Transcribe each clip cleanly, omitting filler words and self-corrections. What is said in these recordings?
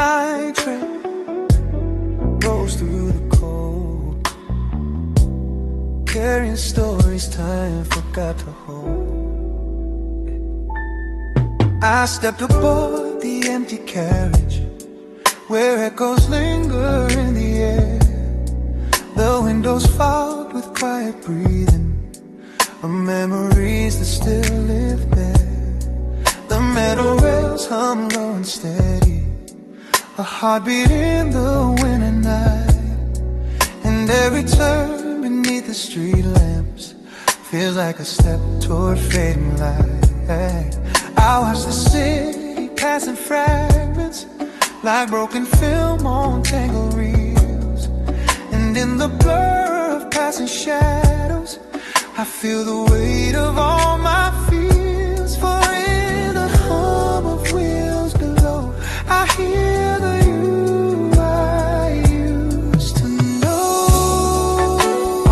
midnight train rolls through the cold, carrying stories time forgot to hold. I stepped aboard the empty carriage, where echoes linger in the air. The windows fogged with quiet breathing, of memories that still live there. The metal rails hum low and steady, a heartbeat in the winter night. And every turn beneath the street lamps feels like a step toward fading light. I watch the city pass in fragments, like broken film on tangled reels. And in the blur of passing shadows, I feel the weight of all my fears. For in the hum of wheels below, I hear the you I used to know.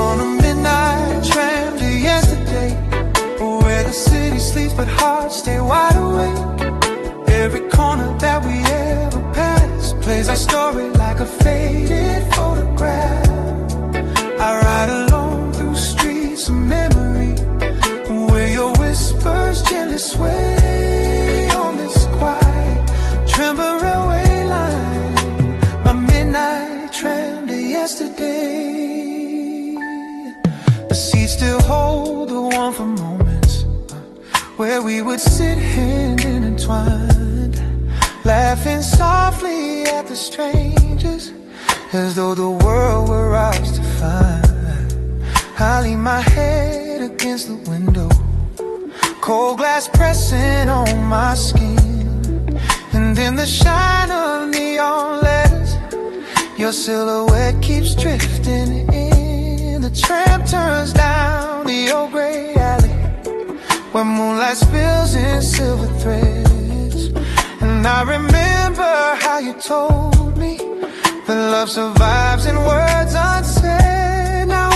On a midnight tram to yesterday, where the city sleeps but hearts stay wide awake. Every corner that we ever passed plays our story like a faded photograph. I ride alone through streets of memory, where your whispers gently sway on this quiet tremble railway line. My midnight tram to yesterday. The seats still hold the warmth for moments, where we would sit hand intertwined, laughing softly at the strangers, as though the world were ours to find. I lean my head against the window, cold glass pressing on my skin. And in the shine of neon letters, your silhouette keeps drifting in. The tram turns down the old gray alley, where moonlight spills in silver threads. And I remember how you told me that love survives in words unsaid. Now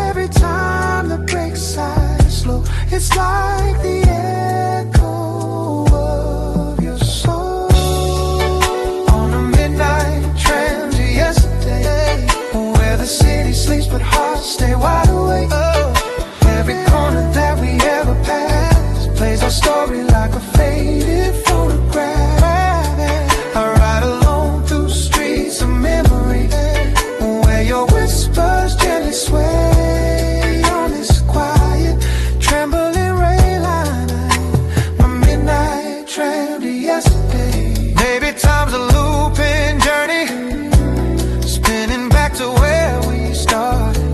every time the brakes side slow, it's like the echo of your soul. On a midnight tram to yesterday, where the city sleeps but hearts stay wide awake. Every corner that we ever passed plays our story like a faded photograph. I ride alone through streets of memory, where your whispers gently sway on this quiet, trembling rail line. My midnight tram to yesterday. Maybe time's a looping journey, spinning back to where we started.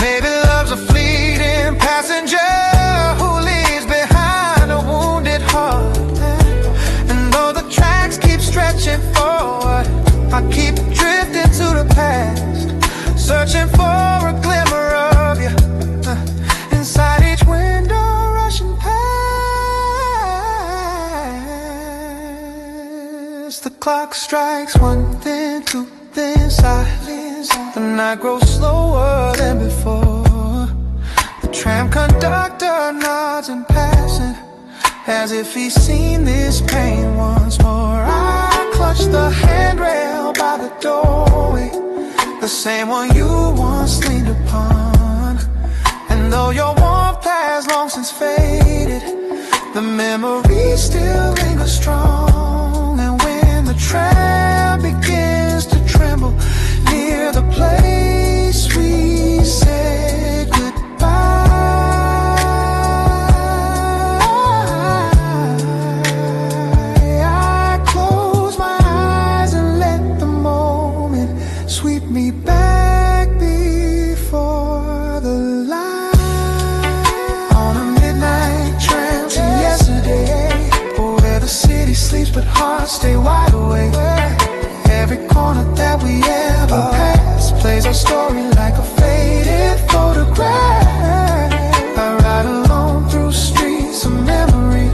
Maybe love's a fleeting passenger who leaves behind a wounded heart. And though the tracks keep stretching forward, I keep drifting to the past, searching for a glimmer of you inside each window rushing past. The clock strikes one, then two, then silence. The night grows slower than before. The tram conductor nods in passing, as if he's seen this pain once more. I clutch the handrail by the doorway, the same one you once leaned upon. And though your warmth has long since faded, the memories still linger strong. And when the tram begins to tremble near the place we said goodbye, I close my eyes and let the moment sweep me back before the light. On a midnight tram to yesterday, where the city sleeps but hearts stay wide awake. Every corner that we ever passed plays our story like a faded photograph. I ride alone through streets of memory,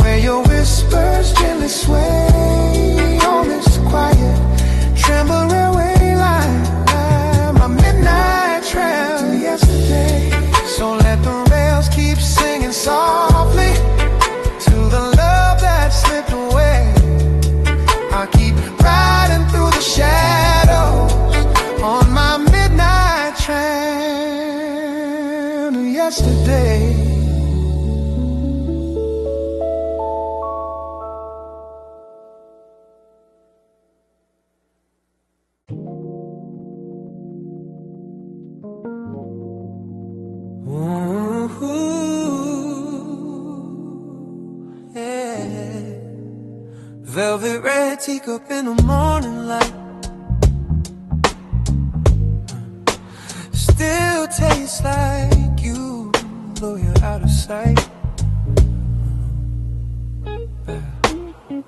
where your whispers gently sway on this quiet tremble railway line. My midnight tram to yesterday. So let the rails keep singing softly to the love that slipped away. I Velvet red teacup in the morning light still tastes like you, though you're out of sight.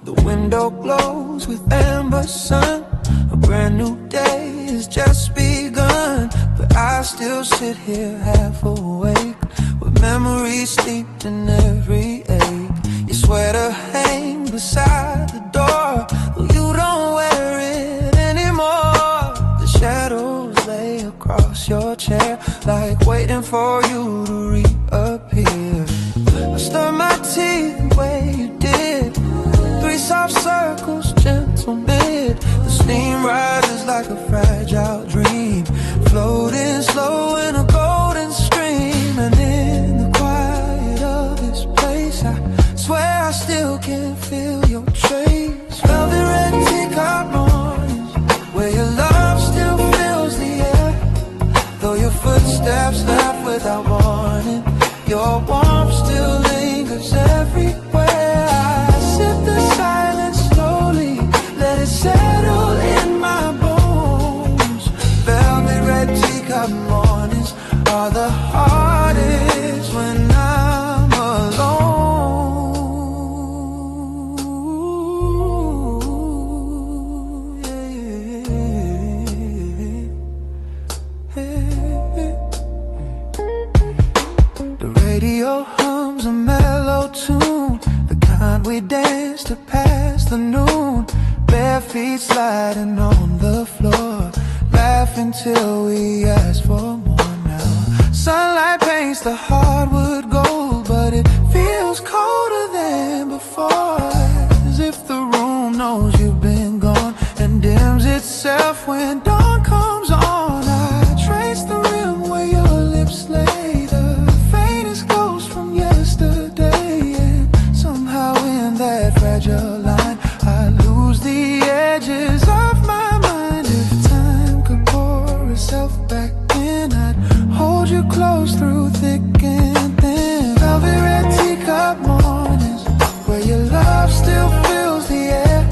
The window glows with amber sun. A brand new day has just begun, but I still sit here half awake, with memories steeped in every ache. Your sweater hangs beside the door, though you don't wear it anymore. The shadows lay across your chair, like waiting for you to reappear. I stir my tea the way you did, 3 soft circles, gentle mid. The steam rises like a fragile dream, floating slow in a golden stream. And in the quiet of this place, I swear I still can feel your trace. Velvet red teacup mornings, where your love still fills the air, though your footsteps left without warning. Your warmth still lingers everywhere. I sip the silence slowly, let it settle in my bones. Velvet red teacup mornings are the hardest when I'm alone. The radio hums a mellow tune, the kind we dance to pass the noon. Bare feet sliding on the floor, laughing till we ask for more now. Sunlight paints the hardwood gold, but it feels colder than before, as if the room knows you've been gone and dims itself when dawn comes on. I trace the rim where your lips lay, the faintest ghost from yesterday, and somehow in that fragile line I lose the edges of my mind. If time could pour itself back in, I'd hold you close through thick and thin. Velvet red teacup mornings, where your love still fills the air,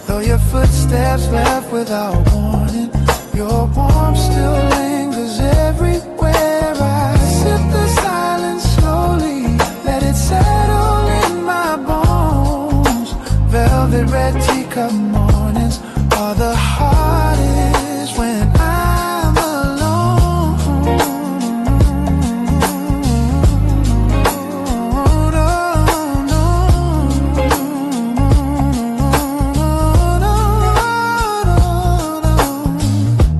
though your footsteps left without warning. Your warmth still lingers everywhere. I sip the silence slowly, let it settle in my bones. Velvet red teacup mornings are the hardest when I'm alone.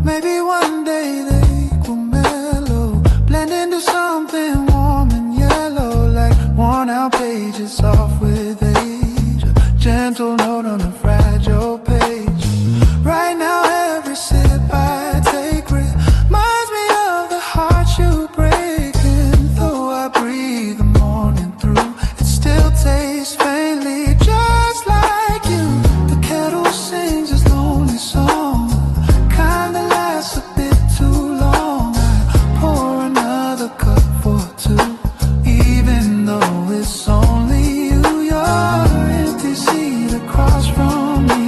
Maybe one day they will mellow, blend into something warm and yellow, like worn out pages soft with age, a gentle note on a fragile page. Right now every sip I take reminds me of the heart you break, and though I breathe the morning through, it still tastes faintly just like you. The kettle sings its lonely song, kind that lasts a bit too long. I pour another cup for 2, even though it's only you. Your empty seat across from me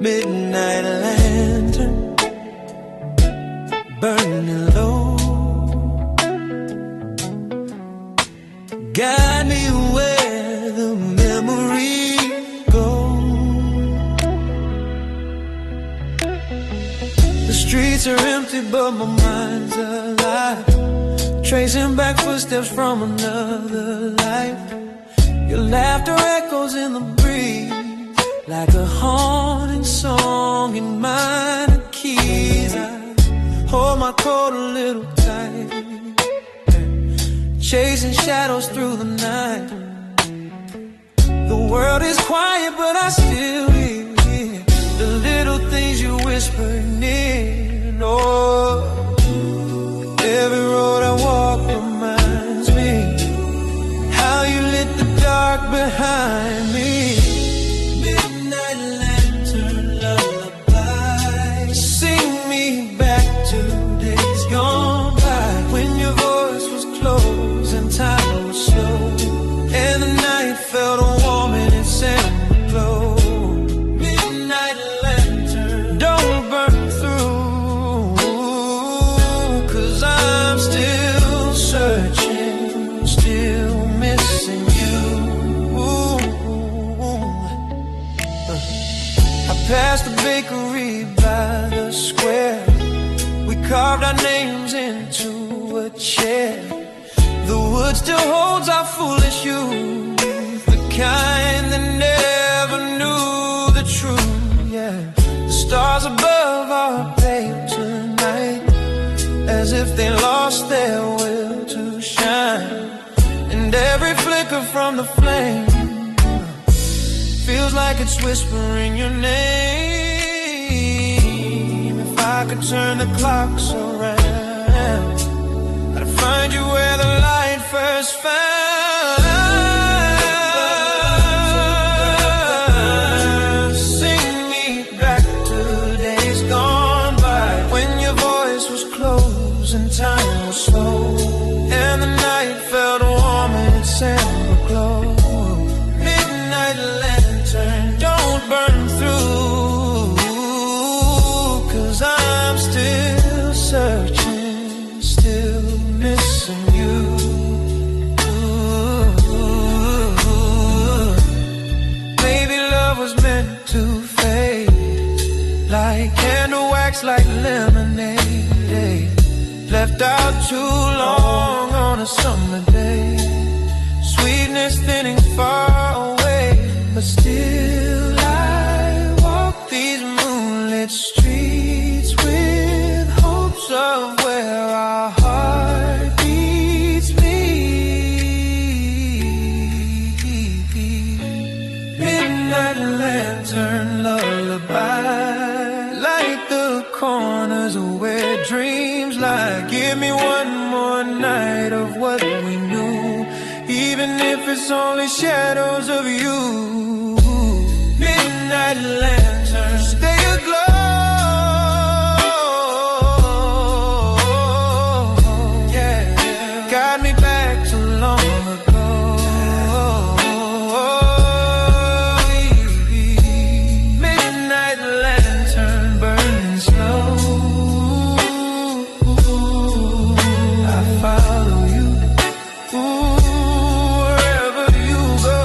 midnight lantern burning low. Guide me where the memories go. The streets are empty but my mind's alive, tracing back footsteps from another life. Your laughter echoes in the breeze like a haunting song in minor keys. I hold my coat a little tight, chasing shadows through the night. The world is quiet but I still hear the little things you whisper near. Oh, every road I walk reminds me how you lit the dark behind me. Midnight lantern lullaby, sing me back to days gone by, when your voice was close and time was slow, and the night felt warm in its amber glow. Midnight lantern, don't burn through, 'cause I'm still searching, still missing you. I passed the bakery by the square, we carved our names into a chair. The wood still holds our foolish youth, the kind that never knew the truth. Yeah, the stars above are pale tonight, as if they lost their will to shine. And every flicker from the flame feels like it's whispering your name. If I could turn the clocks around, I'd find you where the light first found. Sing me back to days gone by, when your voice was close and time was slow, and the night felt warm in its amber glow. Midnight lantern, don't burn through, 'cause I'm still searching, still missing you. Maybe love was meant to fade, like candle wax, like lemonade, left out too long on a summer day. Sweetness thinning far away, but still I walk these moonlit streets with hopes of where our heartbeats meet. Midnight lantern lullaby, light the corners of where dreams lie. Give me one more night of what we knew, even if it's only shadows of you. Midnight lantern, stay aglow. Yeah, guide me back to long ago. Midnight lantern burning slow. I follow you. Wherever you go.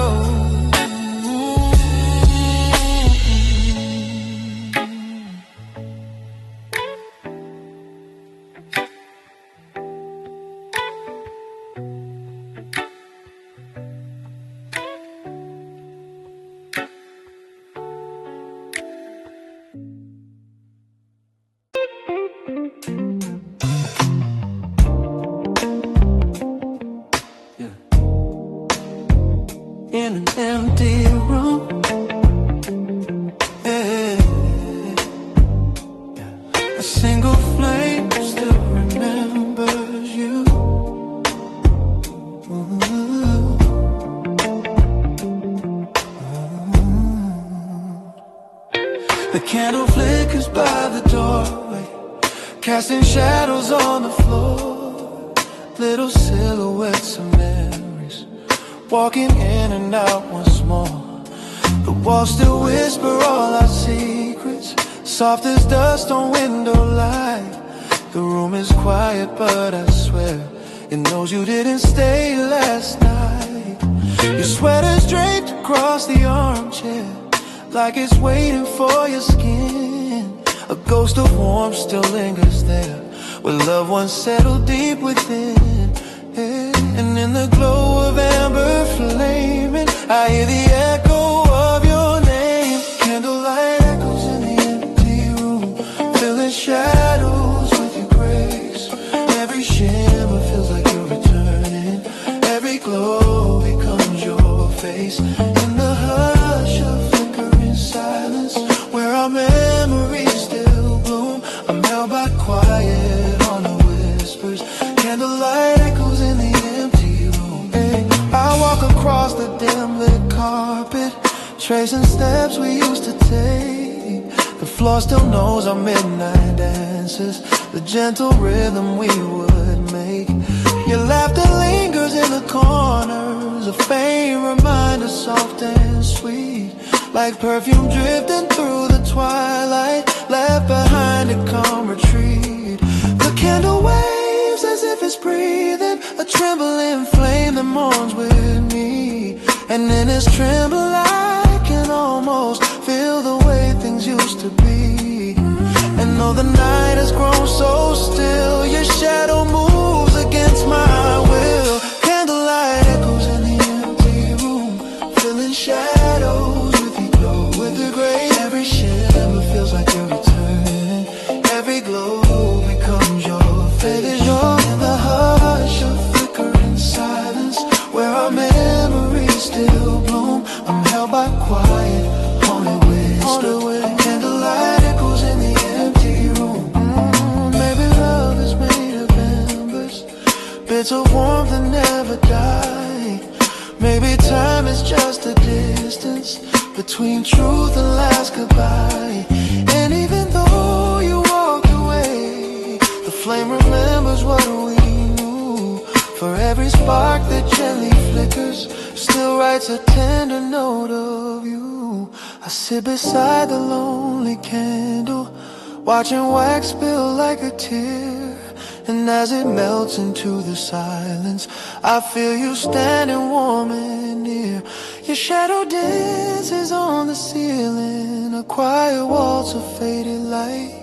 In an empty room, yeah. A single flame still remembers you. The candle flickers by the doorway, casting shadows on the floor. Little silhouettes of memories, walking in and out once more. The walls still whisper all our secrets, soft as dust on window light. The room is quiet, but I swear it knows you didn't stay last night. Your sweater's draped across the armchair, like it's waiting for your skin. A ghost of warmth still lingers there, where loved ones settle deep within. And in the glow of amber flaming, I hear the echo of your name. Candlelight echoes in the empty room, filling shadows with your grace. Every shimmer feels like you're returning, every glow becomes your face. In the hush of flickering silence, where our memories still bloom, I'm held by quiet haunted whispers. Candlelight echoes in the empty room. I walk across the dim lit carpet, tracing steps we used to take. The floor still knows our midnight dances, the gentle rhythm we would make. Your laughter lingers in the corners, a faint reminder, soft and sweet, like perfume drifting through the twilight, left behind to come retreat. The candle waves as if it's breathing, a trembling flame that mourns with me. And in its tremble I can almost feel the way things used to be. And though the night has grown so still, your shadow moves against my will. Candlelight echoes in the empty room, filling shadows with your glow, with the grace. Every shimmer feels like you're returning, every glow becomes your face. In the hush of flickering silence, where our memories still bloom, I'm held by quiet haunted whispers. Candlelight echoes in the empty room. Maybe love is made of embers, bits of warmth that never die. Maybe time is just a distance between truth and last goodbye. And even though you walked away, the flame remembers what we knew. For every spark that gently flickers, still writes a tender note of you. I sit beside the lonely candle, watching wax spill like a tear. And as it melts into the silence, I feel you standing warm and near. Your shadow dances on the ceiling, a quiet waltz of faded light.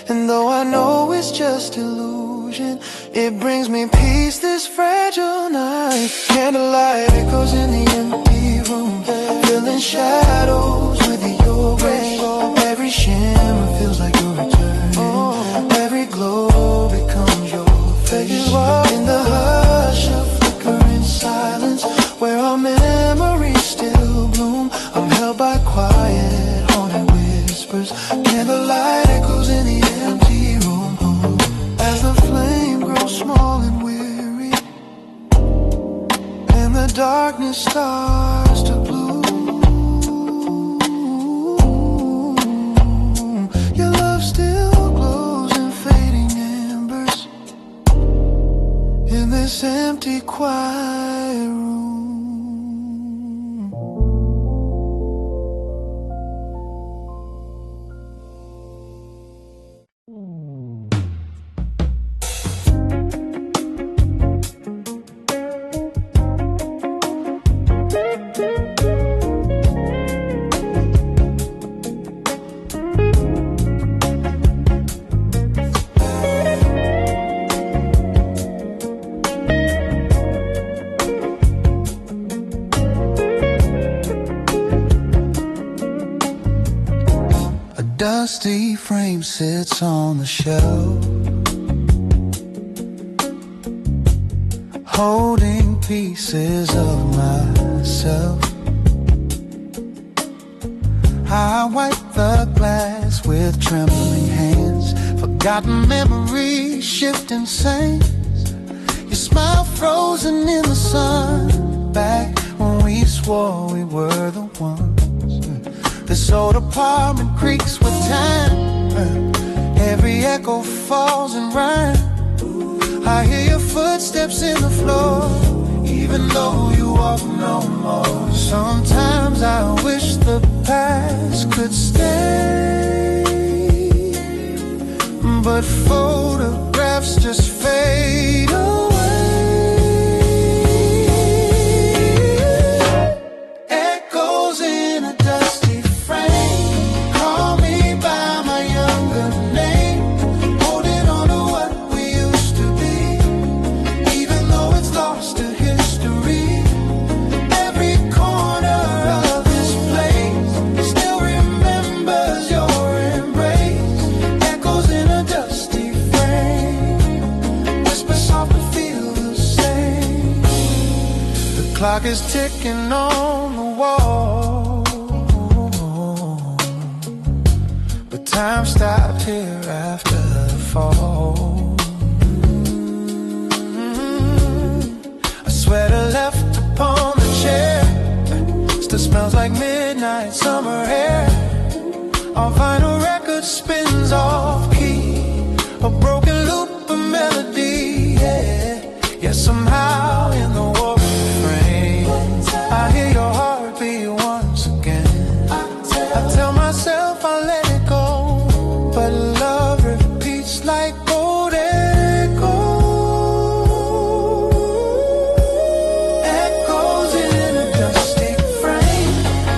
And though I know it's just illusion, it brings me peace this fragile night. Candlelight echoes in the empty room, filling shadows with your grace. Every shimmer feels like you're returning, every glow becomes your face. In the hush of flickering silence, where our memories still bloom, I'm held by quiet haunted whispers. Candlelight echoes in the empty room, as the flame grows small and weary, and the darkness starts to bloom. Your love still glows in fading embers in this empty, quiet room. Dusty frame sits on the shelf, holding pieces of myself. I wipe the glass with trembling hands, forgotten memories shifting sands. Your smile frozen in the sun, back when we swore we were the ones. This old apartment creaks with time, every echo falls in rhyme. I hear your footsteps in the floor, even though you walk no more. Sometimes I wish but photographs just fade away. Echoes in a dusty frame, call me by my younger name, holding on to what we used to be, even though it's lost to history. Every corner of this place still remembers your embrace. Echoes in a dusty frame, whisper soft but feel the same. The clock is ticking on the wall, but time stopped here after the fall. A sweater left upon the chair still smells like midnight summer air. Our vinyl record spins off key, a broken loop of melody, yeah. Yeah, somehow in the war refrain I hear your heartbeat once again. I tell myself I'll let it go, but love repeats like old echoes. Echoes in a dusty frame,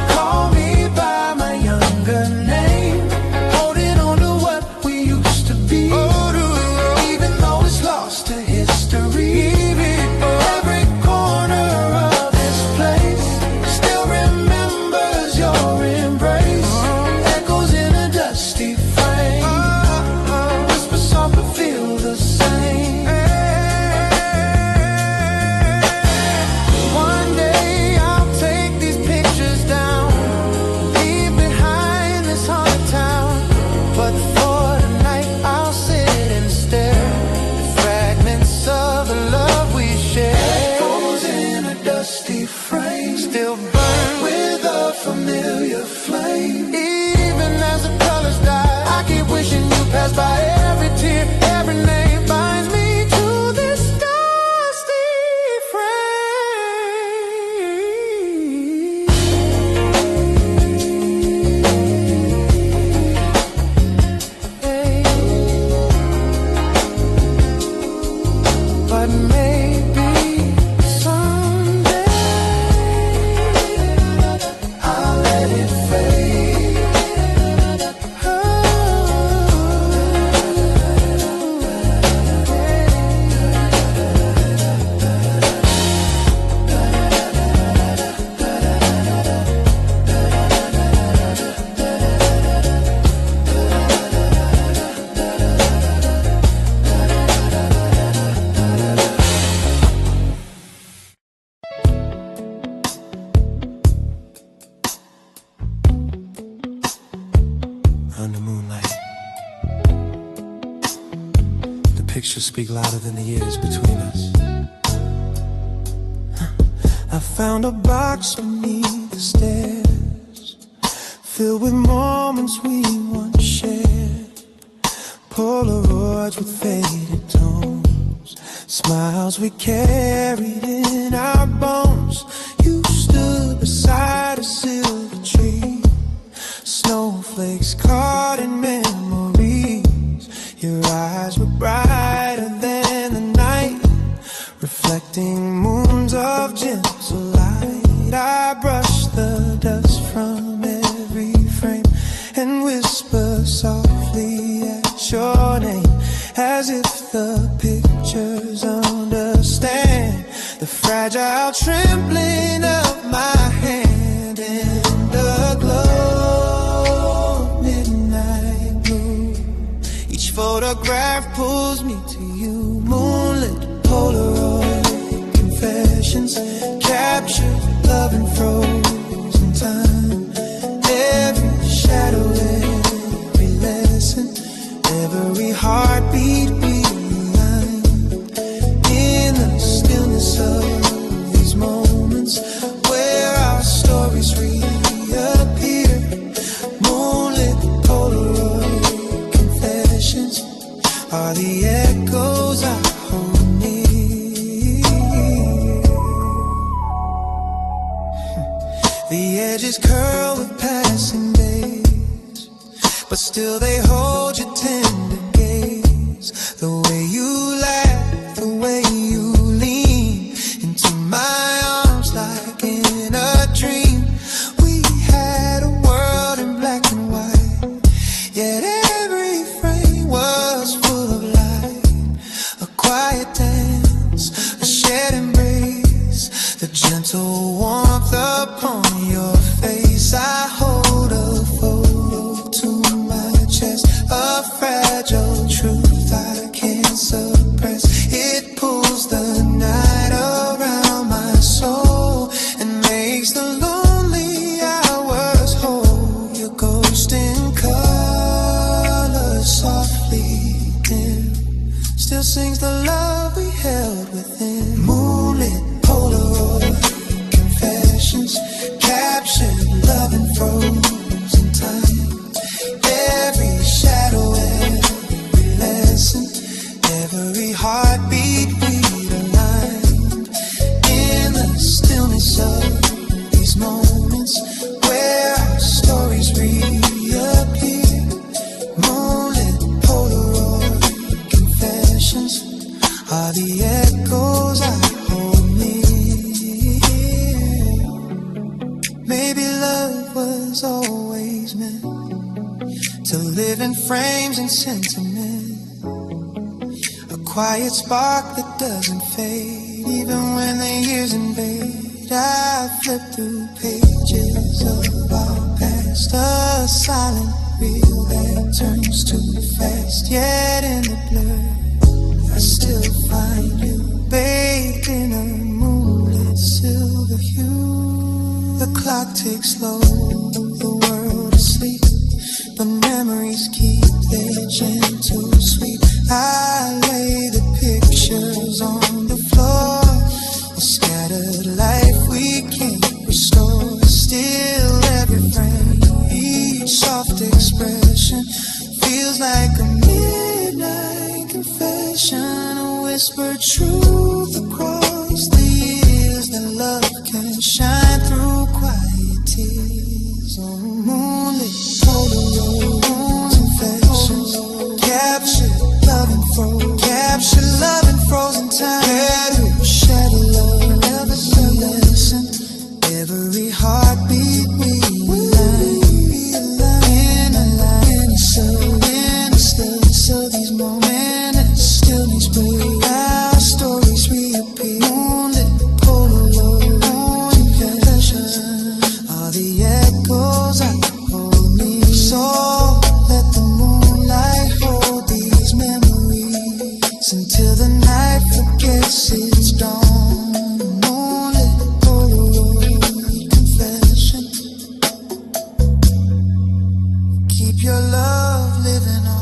call me by my younger name, holding on to what we used to be, even though it's lost to history. Every corner of this place still remembers your embrace. Echoes in a dusty frame, whisper soft but feel the same. One day I'll take these pictures down, leave behind this haunted town, but for tonight I'll sit and stare at fragments of the love we shared. Echoes in a dusty frame, still burn with a familiar flame. Even as the colors die, I keep wishing you passed by. Every tear, every name binds me to this dusty frame. But maybe someday I'll let it fade. Under moonlight, the pictures speak louder than the years between us. I found a box beneath the stairs, filled with moments we once shared. Polaroids with faded tones, smiles we carried in our bones. You stood beside a silver tree, snowflakes caught in memories. Your eyes were brighter than the night, reflecting moons of gentle light. I brushed the dust from every frame and whispered softly at your name, as if the pictures understand the fragile trembling of my hand in the glow of midnight blue. Each photograph pulls me to you, moonlit Polaroid confessions, captured love in frozen time. Every shadow, every lesson, every heartbeat realigned in the stillness of these moments where our stories reappear. Moonlit Polaroid confessions are the echoes I hold near. The edges curl with passing days, but still they hold your tender gaze. was always meant to live in frames and sentiment. A quiet spark that doesn't fade, even when the years invade. I flip through pages of our past, a silent reel that turns too fast. Yet in the blur, I still find you bathed in a moonlit silver hue. The clock ticks slow, the world asleep, but memories keep their gentle sweep. I lay the pictures on the floor, a scattered life we can't restore. Still every frame, each soft expression feels like a midnight confession, a whispered truth across the years that love can shine through quiet tears. On moonlit Polaroids, confessions captured love and frozen, capture love in frozen time. Shadow love, every lesson, every heartbeat realign in a line. In the stillness of these moments, stillness break. Our stories reappear. Moonlit Polaroid confessions are the echoes I hold me. So let the moonlight hold these memories until the night forgets its dawn. Moonlit Polaroid confession. Keep your love living on.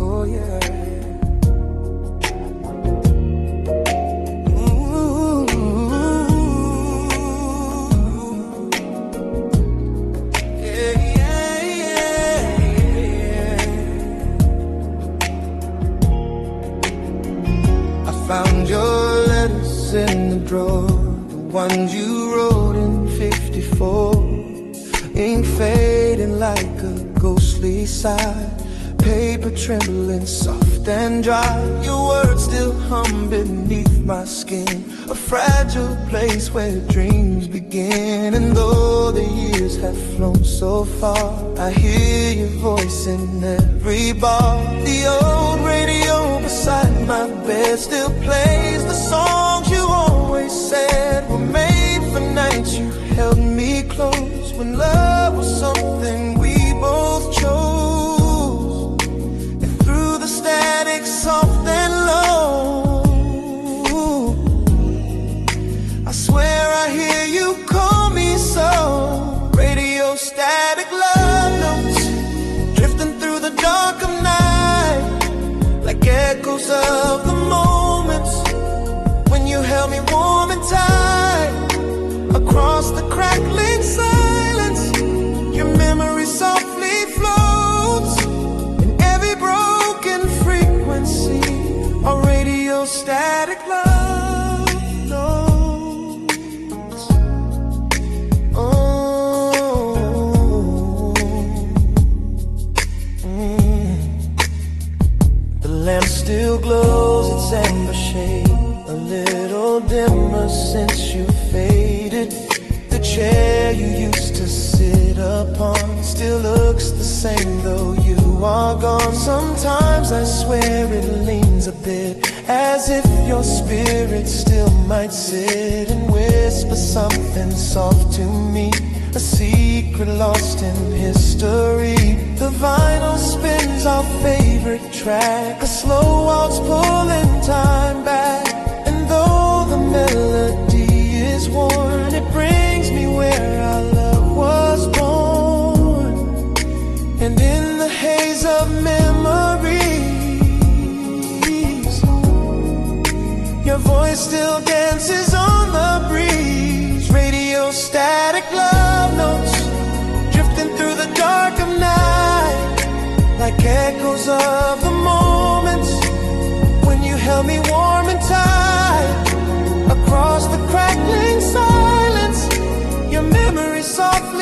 Oh yeah. I found your letters in the drawer, the ones you wrote in '54. Ink fading like a ghostly sigh, paper trembling soft and dry. Your words still hum beneath my skin, a fragile place where dreams begin. And though the years have flown so far, I hear your voice in every bar. The old radio beside my bed still plays the songs you always said were made for nights you held me close, when love was something we both chose. And through the static soft and low, I swear I hear you call me so. Radio static love notes drifting through the dark of night, like echoes of the moments when you held me warm and tight. Across the crackling silence, your memory softly floats in every broken frequency. A radio static love notes. Oh, the lamp still glows its amber shade, a little dimmer since you faded. The chair you used to sit upon still looks the same though you are gone. Sometimes I swear it leans a bit, as if your spirit still might sit and whisper something soft to me, a secret lost in history. The vinyl spins our favorite track, a slow waltz pulling time back. And though the melody is worn, it brings me where our love was born. And in the haze of memories, your voice still dances on the breeze. Radio static love notes drifting through the dark of night, like echoes of the moments when you held me warm and tight. Across the crackling silence, your memory softly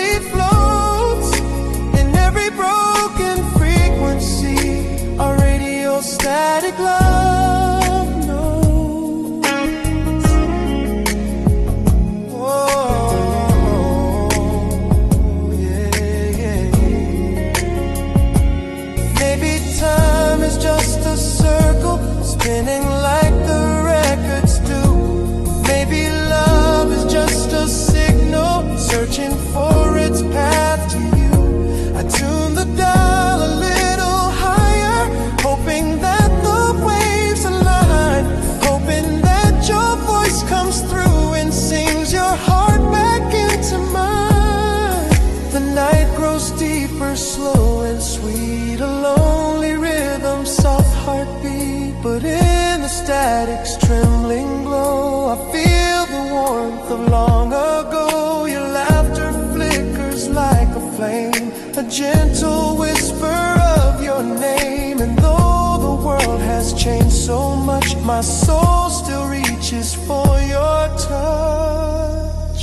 long ago. Your laughter flickers like a flame, a gentle whisper of your name. And though the world has changed so much, my soul still reaches for your touch.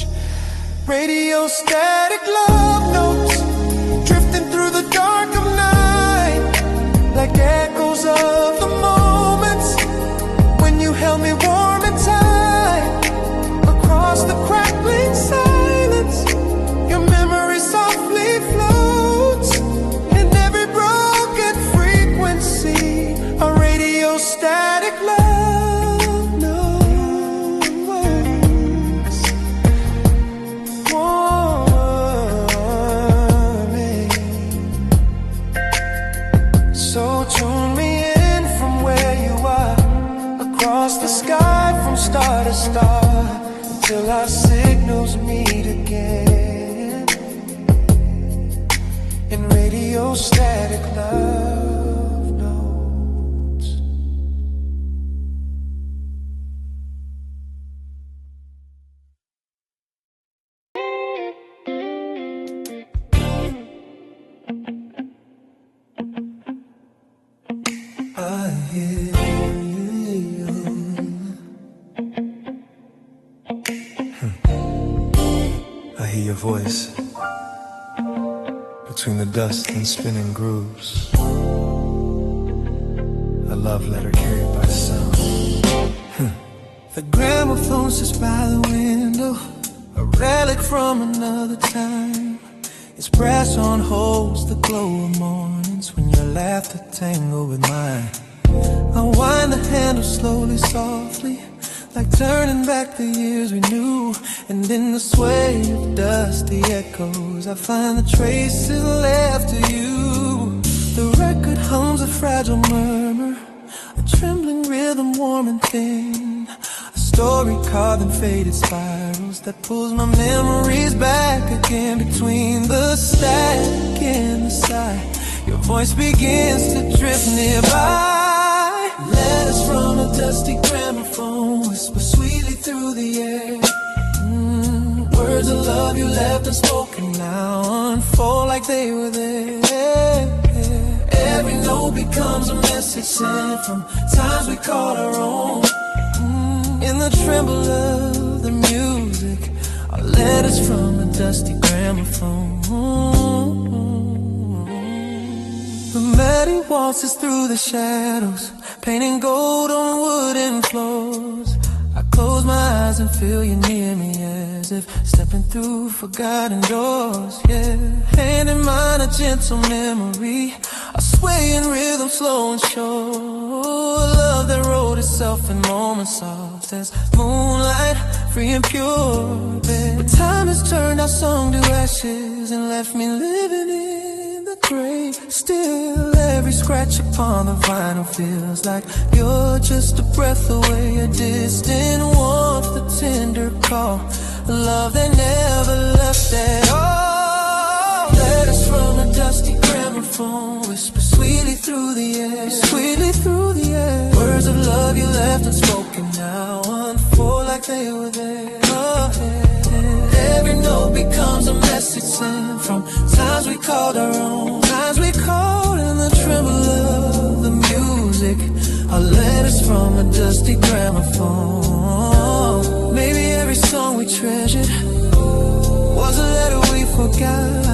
Radio static love notes drifting through the dark of night, like echoes of the moments when you held me warm and tight. Across the crackling silence, your memory softly floats in every broken frequency, a radio static love notes. Warming. So tune me in from where you are, across the sky from star to star, till our signals meet again in radio static love notes. I hear your voice between the dust and spinning grooves, a love letter carried by sound. The gramophone sits by the window, a relic from another time. Its brass on holds the glow of mornings when your laughter tangled with mine. I wind the handle slowly, softly, like turning back the years we knew. And in the sway of dusty echoes, I find the traces left of you. The record hums a fragile murmur, a trembling rhythm warm and thin, a story carved in faded spirals that pulls my memories back again. Between the static and the sigh, your voice begins to drift nearby. Letters from a dusty gramophone whisper sweetly through the air. Words of love you left unspoken now unfold like they were there. Every note becomes a message sent from times we called our own. In the tremble of the music, our letters from a dusty gramophone. The melody waltzes through the shadows, painting gold on wooden floors. I close my eyes and feel you near me, as if stepping through forgotten doors. Yeah, hand in mine, a gentle memory, a swaying rhythm, slow and sure. A love that wrote itself in moments soft as moonlight, free and pure. But time has turned our song to ashes and left me living in the grave. Still, every scratch upon the vinyl feels like you're just a breath away, a distant warmth, the tender call, a love that never left at all. Letters from a dusty gramophone whisper sweetly through the air, sweetly through the air. Words of love you left unspoken now unfold like they were there. Oh, yeah. Every note becomes a message sent from times we called our own, times we called in the tremble of the music. Our letters from a dusty gramophone. Maybe every song we treasured was a letter we forgot.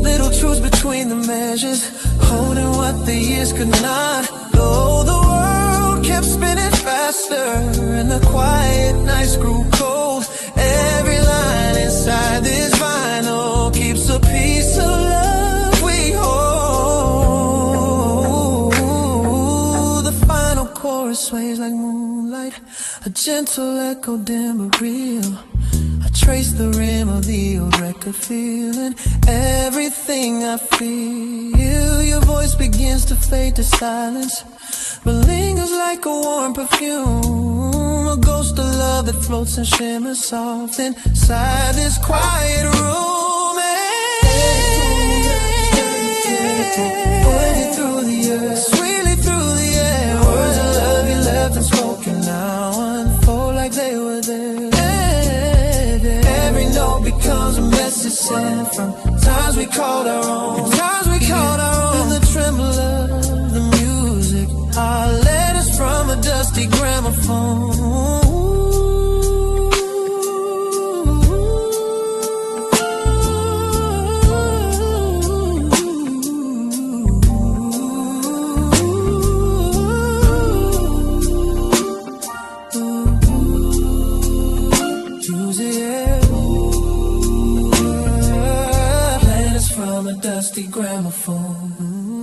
Little truths between the measures, holding what the years could not. Though the world kept spinning faster and the quiet nights grew cold, every line inside this vinyl keeps a piece of love we hold. The final chorus sways like moonlight, a gentle echo, dim but real. I trace the rim of the old record, feeling everything I feel. Your voice begins to fade to silence, but lingers like a warm perfume, a ghost of love that floats and shimmers soft inside this quiet room. Waving through the earth, sweetly through the air. Words of love you left unspoken now unfold like they were there. becomes a message sent from times we called our own. Times we called our own. The tremble of the music, our letters from a dusty gramophone. Dusty gramophone.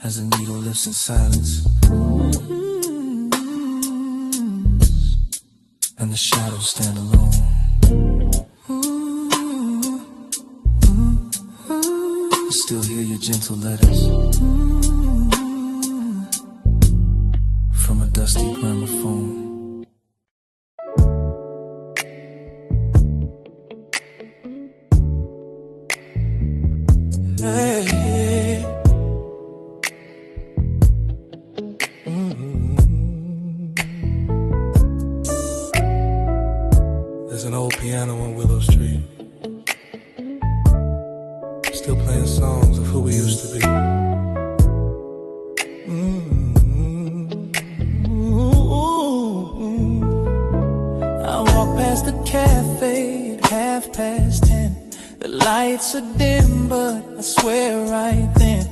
As the needle lifts in silence, and the shadows stand alone. I still hear your gentle letters from a dusty gramophone. There's an old piano on Willow Street, still playing songs of who we used to be. I walk past the cafe at 10:30. The lights are dim, but I swear right then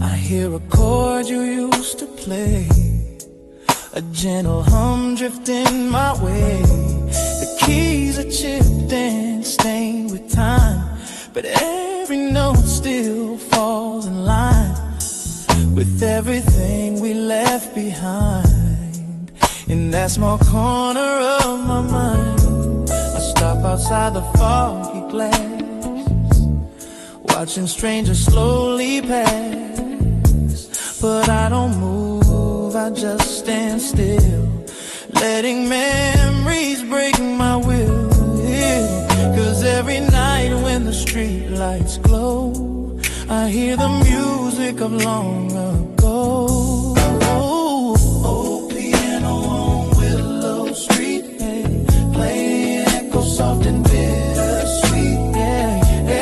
I hear a chord you used to play, a gentle hum drifting my way. The keys are chipped and stained with time, but every note still falls in line with everything we left behind. In that small corner of my mind, I stop outside the foggy glass, watching strangers slowly pass. But I don't move, I just stand still, letting memories break my will. Yeah. 'Cause every night when the street lights glow, I hear the music of long ago. Old piano on Willow Street, yeah. Playing echo soft and bittersweet. Yeah.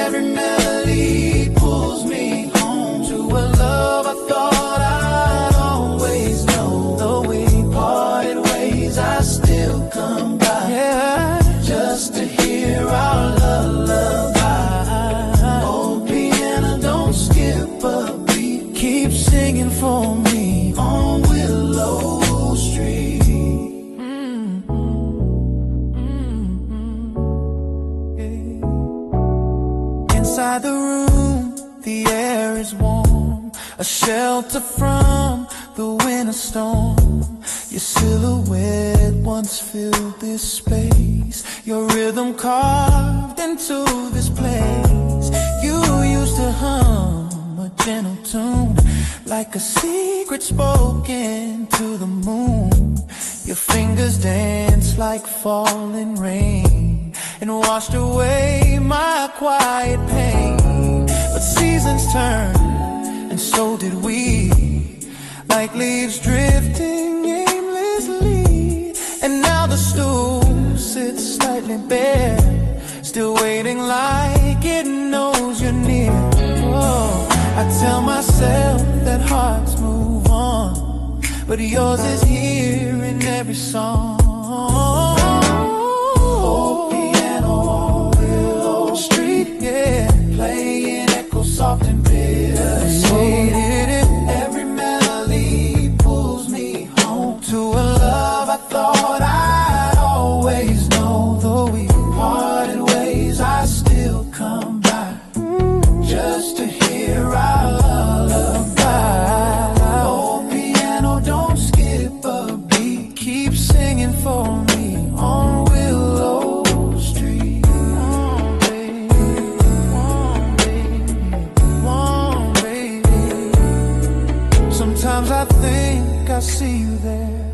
Every melody pulls me home to a love I thought I'd always know. Though we parted ways, I still come by, yeah, just to hear our lullaby. Old piano, don't skip a beat, keep singing for me on Willow Street. Yeah. Inside the room, the air is warm, a shelter from the winter storm. Your silhouette once filled this space, your rhythm carved into this place. You used to hum a gentle tune, like a secret spoken to the moon. Your fingers danced like falling rain and washed away my quiet pain. But seasons turned, and so did we, like leaves drifting aimlessly. And now the stool sits slightly bare, still waiting like it knows you're near. Oh, I tell myself that hearts move on, but yours is here in every song. Old piano on Willow Street, yeah, playing echo soft and bittersweet. Every melody pulls me home to a love I thought I'd always know. Though we parted ways, I still come by, just to hear our lullaby. Old piano, don't skip a beat, keep singing for me on Willow Street. Baby, baby. Sometimes I think I see you there,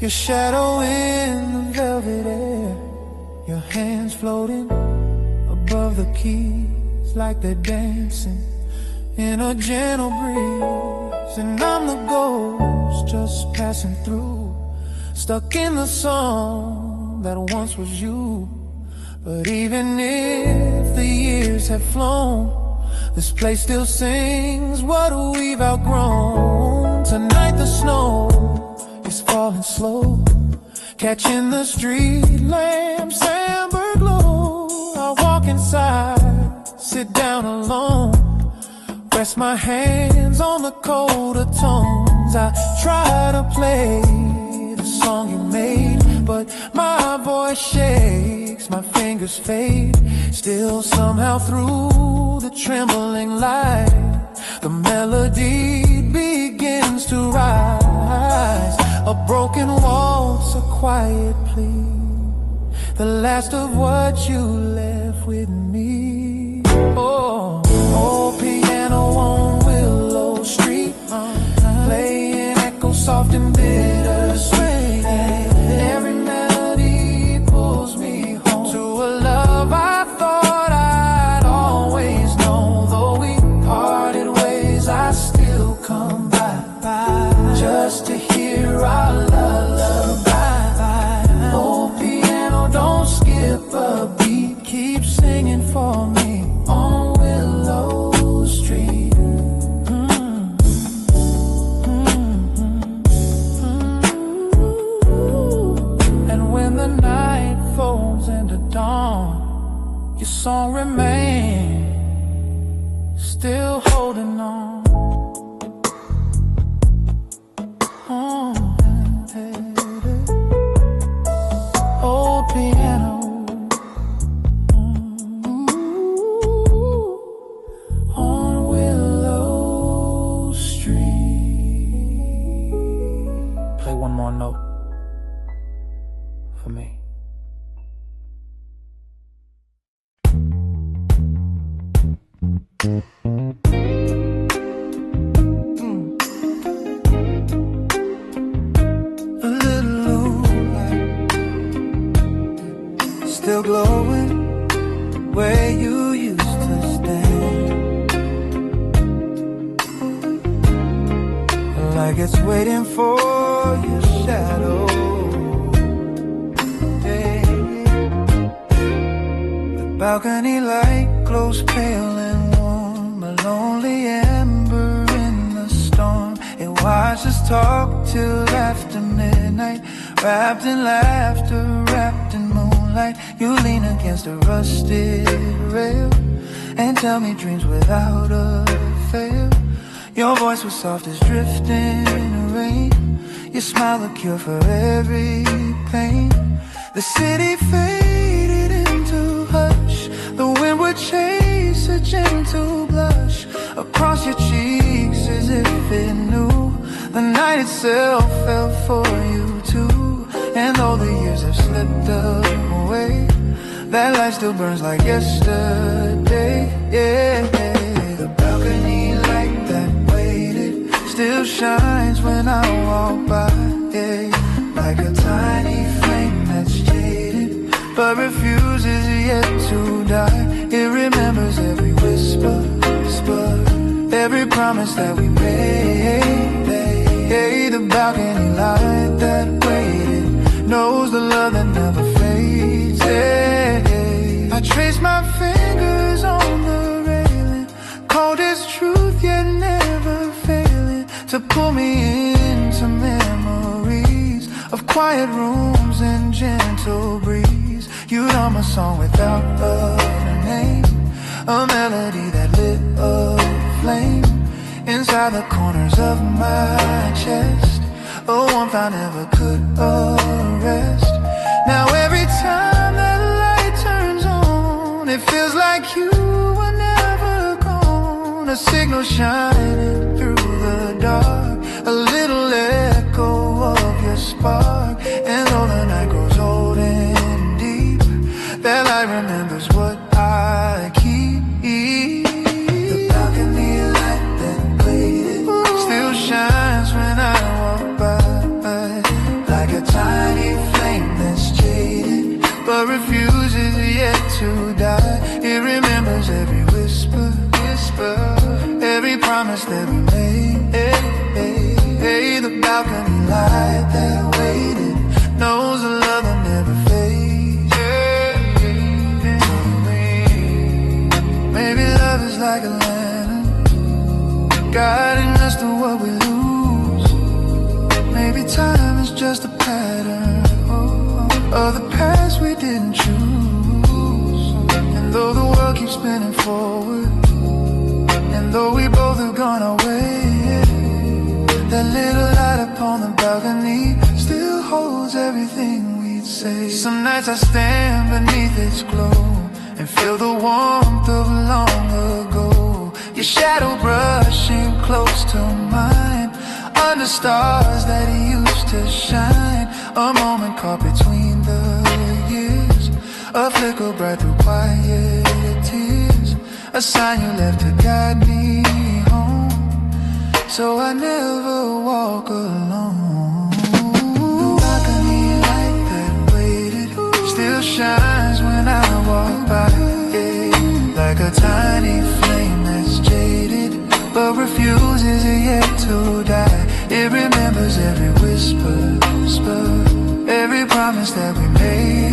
your shadow in the velvet air, your hands floating above the keys like they're dancing in a gentle breeze. And I'm the ghost just passing through, stuck in the song that once was you. But even if the years have flown, this place still sings what we've outgrown. Tonight the snow is falling slow, catching the street lamps amber glow. I walk inside, sit down alone, rest my hands on the colder tones. I try to play the song you made, but my voice shakes, my fingers fade. Still somehow through the trembling light, the melody begins to rise. A broken waltz, a quiet plea, the last of what you left with me. Oh, old piano on Willow Street, playing echo soft and bittersweet. Every melody pulls me home to a love I thought I'd always known. Though we parted ways, I still come by just to hear our lullaby. Old piano, don't skip a beat, keep singing for me on Willow Street. And when the night folds into dawn, your song remains still holding on. Old piano, on Willow Street. Play one more note for me. A little light, still glowing where you used to stand, like it's waiting for your shadow. Yeah. The balcony light glows pale and warm, a lonely ember in the storm. It watches us talk till after midnight, wrapped in laughter, wrapped in moonlight. You lean against a rusted rail and tell me dreams without a fail. Your voice was soft as drifting rain, your smile a cure for every pain. The city faded into hush, the wind would chase a gentle blush across your cheeks as if it knew the night itself fell for you too. And though the years have slipped away, that light still burns like yesterday. Yeah, the balcony light that waited still shines when I walk by. Yeah, like a tiny flame that's jaded but refuses yet to die. It remembers every whisper, every promise that we made. Hey, the balcony light that waited knows the love that never fades. Hey, I trace my fingers on the railing, cold as truth yet never failing, to pull me into memories of quiet rooms and gentle breeze. You'd hum a song without a name, a melody that lit a flame inside the corners of my chest, a warmth I never could arrest. Now every time that light turns on, it feels like you were never gone. A signal shining through the dark, a little echo of your spark. And though the night grows old and deep, that light remembers what I keep. The balcony light that waited still shines when I walk by, like a tiny flame that's jaded but refuses yet to die. It remembers every whisper, every promise that we made. Hey, the balcony light that waited of the past we didn't choose. And though the world keeps spinning forward, and though we both have gone our way, that little light upon the balcony still holds everything we'd say. Some nights I stand beneath its glow and feel the warmth of long ago. Your shadow brushing close to mine, under stars that used to shine. A moment caught between the years, a flicker bright through quiet tears, a sign you left to guide me home, so I never walk alone. The balcony light that waited still shines when I walk by, yeah, like a tiny flame that's jaded but refuses yet to die. It remembers every whisper, every promise that we made.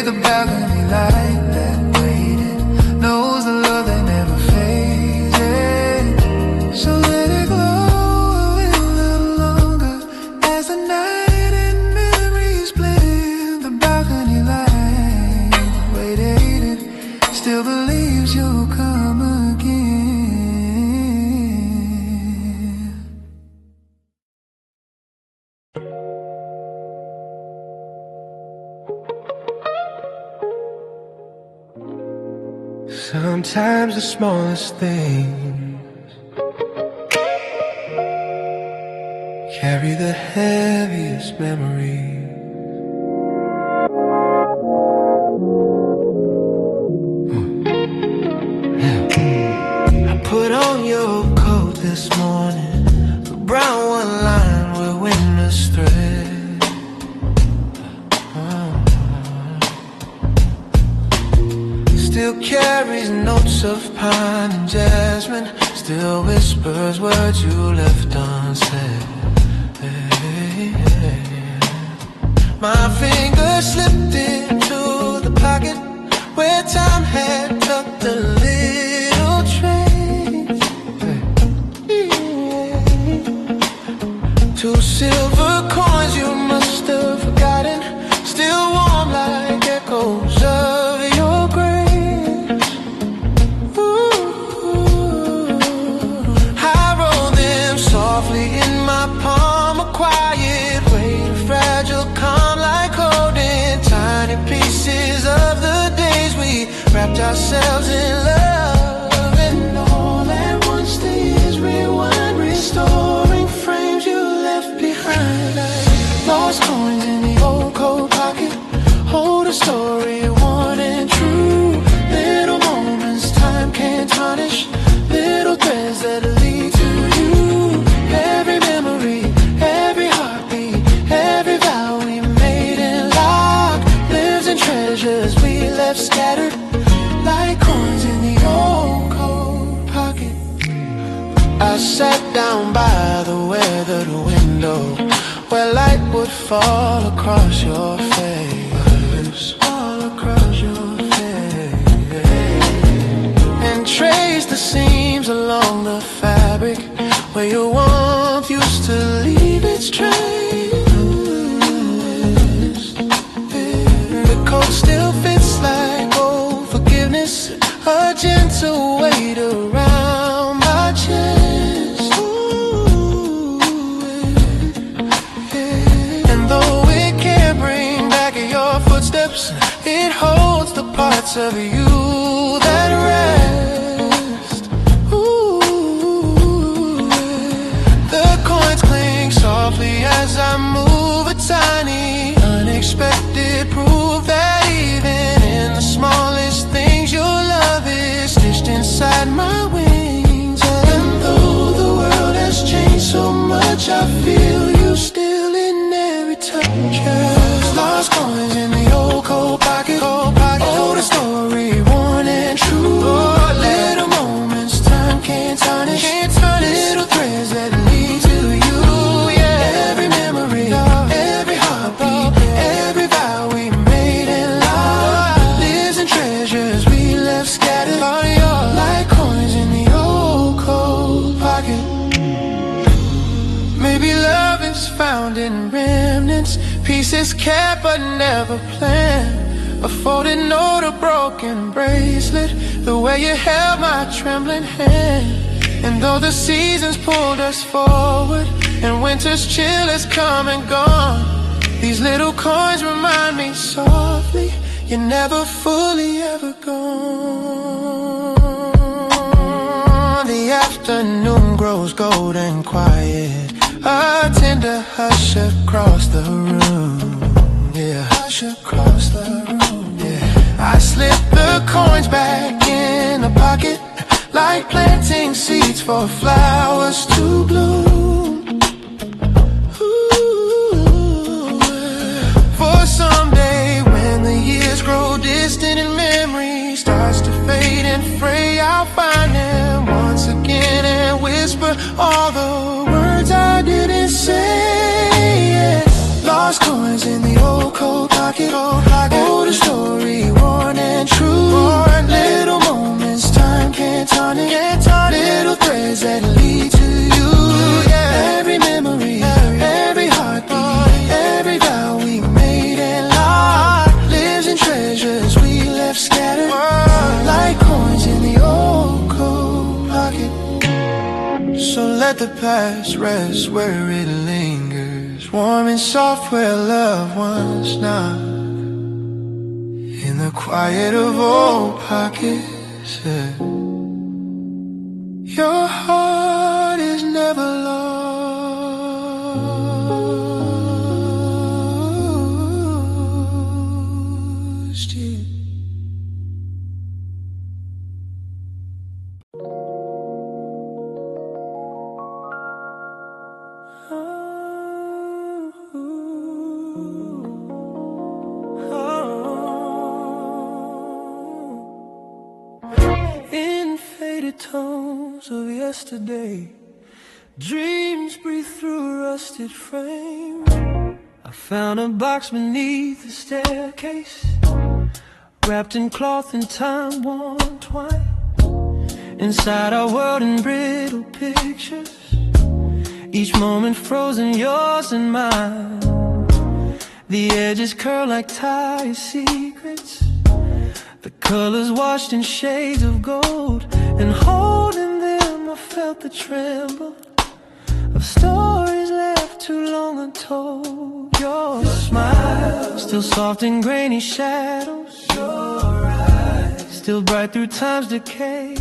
The balcony light that waited knows the love that never faded. So let it glow a little longer as the night and memories blend. The balcony light waited, still believes you'll come again. Sometimes the smallest things carry the heaviest memories. I put on your coat this morning, the brown one lined with winter's thread. Still carries notes of pine and jasmine, still whispers words you left unsaid. My fingers slipped into the pocket where time had tucked a little trace. Two silver coins you must have forgotten, still warm like echoes of your grace. I roll them softly in my palm, a quiet way, fragile, calm, like holding tiny pieces of the days we wrapped ourselves in love. And all at once the years rewind, restoring frames you left behind. Like lost coins in the old coat pocket, hold a story worn and true. Little moments time can't tarnish, little threads that lead to you. Every memory, every heartbeat, every vow we made and locked, lives in treasures we left scattered like coins in the old coat pocket. I sat down by the weathered window where light would fall across your face, all across your face, and trace the seams along the fabric where your warmth used to leave its trace. The coat still fits like old forgiveness, a gentle weight around my chest. And though it can't bring back your footsteps, it holds the parts of you that rest. The coins cling softly as I move, a tiny, unexpected proof that even in the smallest things your love is stitched inside my wings. And though the world has changed so much, I feel you still in every touch. Lost coins in the old coat pocket, hold a story. moments, pieces kept but never planned. A folded note, a broken bracelet, the way you held my trembling hand. And though the seasons pulled us forward and winter's chill has come and gone, these little coins remind me softly you're never fully ever gone. The afternoon grows golden quiet, a tender hush across the room. Yeah, hush across the room. Yeah, I slip the coins back in the pocket, like planting seeds for flowers to bloom. Ooh, for someday when the years grow distant and memory starts to fade and fray, I'll find them once again and whisper all the words I didn't say. Yeah. Lost coins in the old coat pocket, older story, worn and true. Little moments time can't tarnish, little threads that lead to you. Every memory, every heartbeat, every vow we made and lost lives in treasures we left scattered, like coins in the old coat pocket. So let the past rest where it lingers, warm and soft where love once knocked, in the quiet of old pockets. Yeah. Your heart is never lost. Yeah. Tones of yesterday, dreams breathe through a rusted frame. I found a box beneath the staircase, wrapped in cloth and time-worn twine. Inside our world in brittle pictures, each moment frozen, yours and mine. The edges curl like tired secrets, the colors washed in shades of gold. And holding them I felt the tremble of stories left too long untold. Your smile, still soft in grainy shadows, your eyes, still bright through time's decay.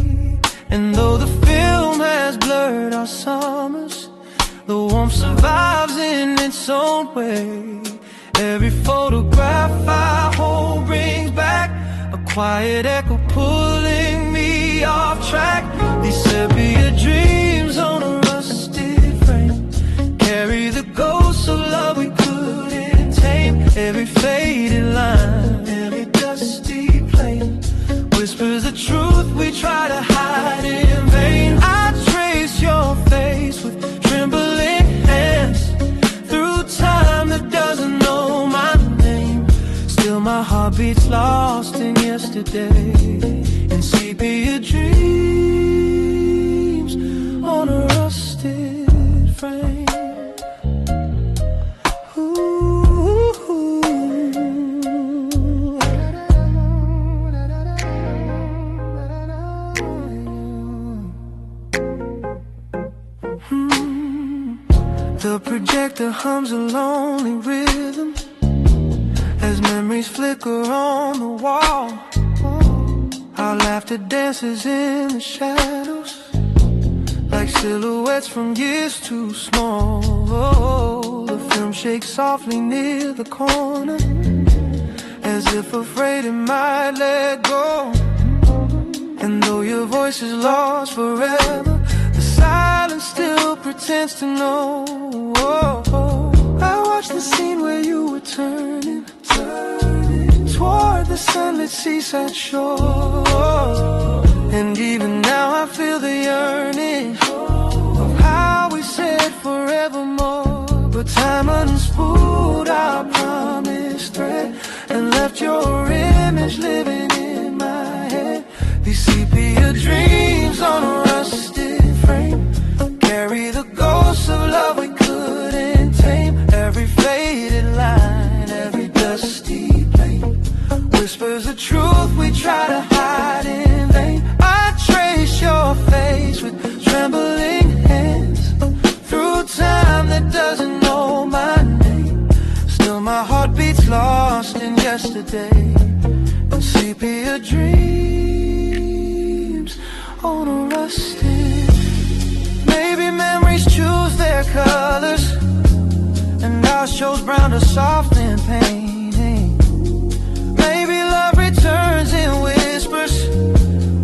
And though the film has blurred our summers, the warmth survives in its own way. Every photograph I hold brings back a quiet echo pulling me off track. These sepia dreams on a rusted frame carry the ghosts of love we couldn't tame. Every faded line, every dusty plane whispers the truth we try to hide in vain. I trace your face with trembling hands through time that doesn't know my name. Still my heart beats lost in yesterday, in sepia dreams on a rusted frame. The projector hums a lonely rhythm as memories flicker on the wall. Our laughter dances in the shadows like silhouettes from years too small. The film shakes softly near the corner as if afraid it might let go. And though your voice is lost forever, the silence still pretends to know. I watched the scene where you were turning toward the sunlit seaside shore. And even now I feel the yearning of how we said forevermore. But time unspooled our promised thread and left your image living in my head. These sepia dreams on a rusted frame carry the ghosts of love we couldn't tame. Every faded light whispers of truth we try to hide in vain. I trace your face with trembling hands through time that doesn't know my name. Still my heart beats lost in yesterday and sepia dreams on a rusted. Maybe memories choose their colors and ours shows brown to soften pain. Maybe love returns in whispers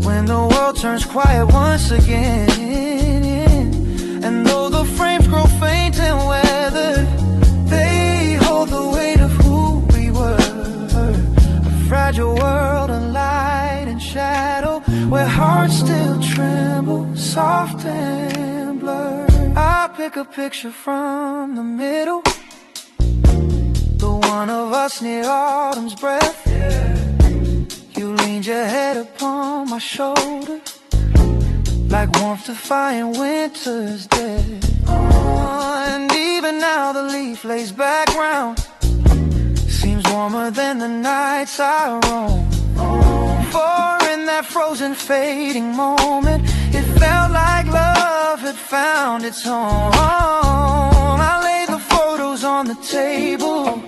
when the world turns quiet once again. And though the frames grow faint and weathered, they hold the weight of who we were. A fragile world of light and shadow, where hearts still tremble, soft and blurred. I pick a picture from the middle, the one of us near autumn's breath. You leaned your head upon my shoulder, like warmth defying winter's death. And even now the leaf lays back round, seems warmer than the nights I roam. For in that frozen fading moment, it felt like love had found its home. I laid the photos on the table,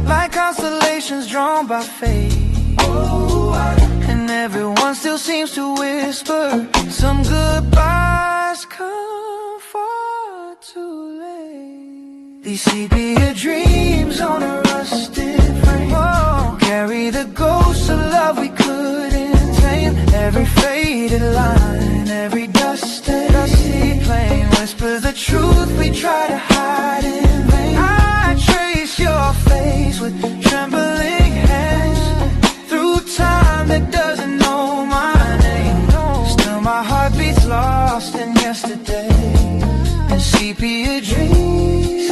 like constellations drawn by fate. And everyone still seems to whisper some goodbyes come far too late. These sepia dreams on a rusted frame carry the ghosts of love we couldn't tame. Every faded line, every dusty plane whispers the truth we try to hide in vain. I trace your face with trembling hands through time that doesn't know my name. Still my heart beats lost in yesterday and sepia dreams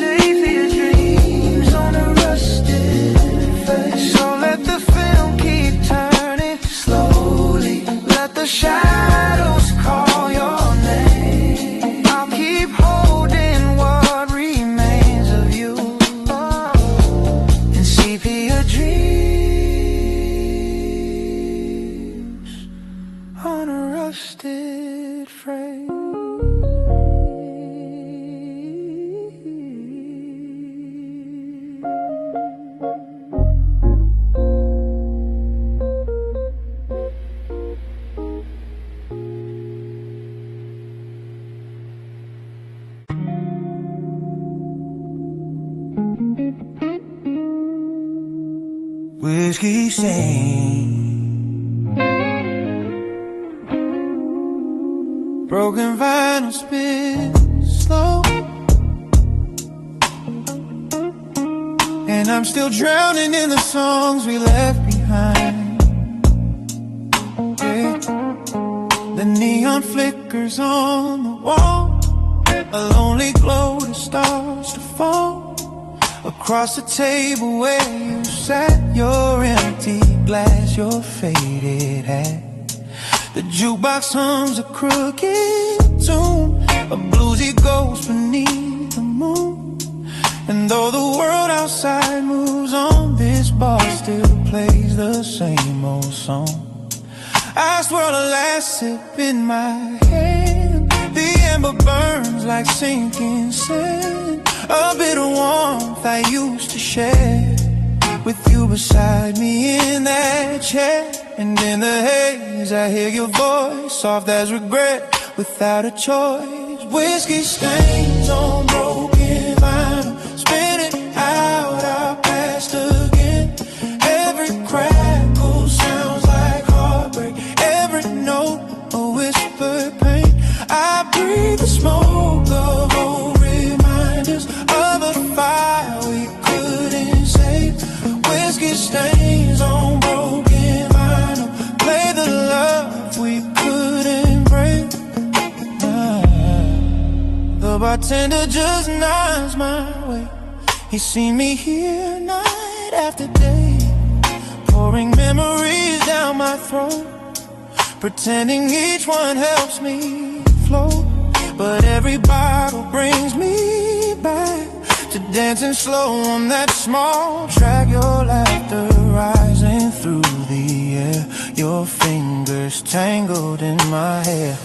on a rusted face. So let the film keep turning slowly, let the shadows call your name. I'll keep holding what remains of you in sepia dreams on a rusted frame. Whiskey stain, broken vinyl spin slow, and I'm still drowning in the songs we left behind. Yeah. The neon flickers on the wall, a lonely glow that starts to fall across the table where you sat, your empty glass, your faded hat. The jukebox hums a crooked tune, a bluesy ghost beneath the moon. And though the world outside moves on, this bar still plays the same old song. I swirl a last sip in my hand, the ember burns like sinking sand. A bit of warmth I used to share with you beside me in that chair. And in the haze I hear your voice, soft as regret, without a choice. Whiskey stains on broken vinyl, spinning out our past again. Every crackle sounds like heartbreak, every note a whispered pain. I breathe the smoke of old reminders of a fire we couldn't save. Whiskey stains on broken vinyl, play the love we couldn't break. The bartender just nods my way. He's seen me here night after day, pouring memories down my throat, pretending each one helps me float. But every bottle brings me back to dancing slow on that small track. Your laughter rising through the air, your fingers tangled in my hair.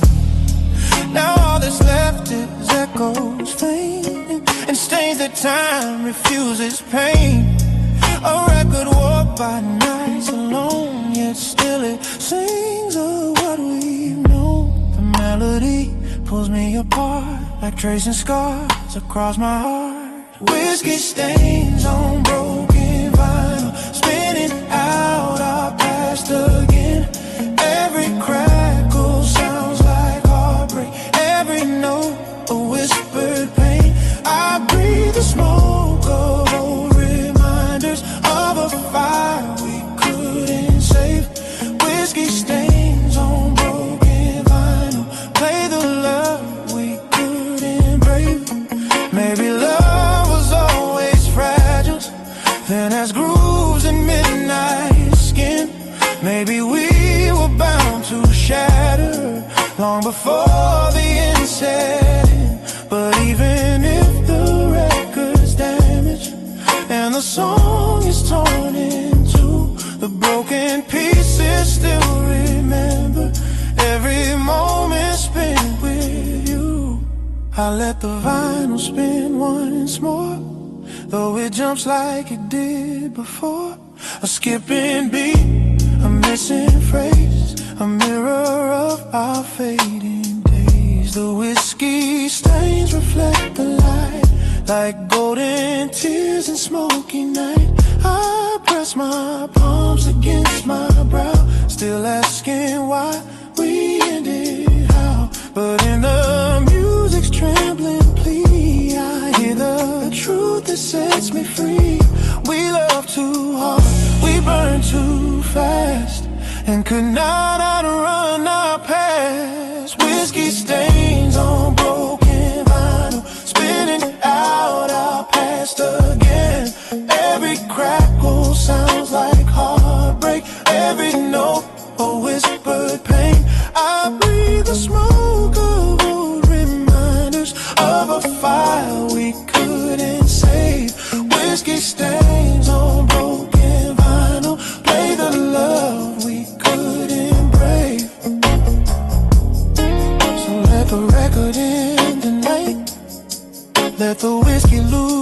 Now all that's left is echoes faint and stains that time refuses pain. A record warped by nights alone, yet still it sings of what we've known. The melody pulls me apart like tracing scars across my heart. Whiskey stains on broken vinyl, spinning out our past again. Every crackle sounds like heartbreak, every note a whispered pain. I breathe the smoke of old reminders of a fire we couldn't save. Whiskey stains on broken vinyl, play the love we couldn't brave. Maybe love was always fragile, then as grooves in midnight skin. Maybe we were bound to shatter long before the end set in. But even if the record's damaged and the song is torn in two, the broken pieces still remember every moment spent with you. I let the vinyl spin once more, though it jumps like it did before. A skipping beat, a missing phrase, a mirror of our fading days. The whiskey stains reflect the light like golden tears in smoky night. I press my palms against my brow, still asking why we ended how. But in the music's trembling plea, I hear the truth that sets me free. We love too hard, we burn too fast, and could not outrun our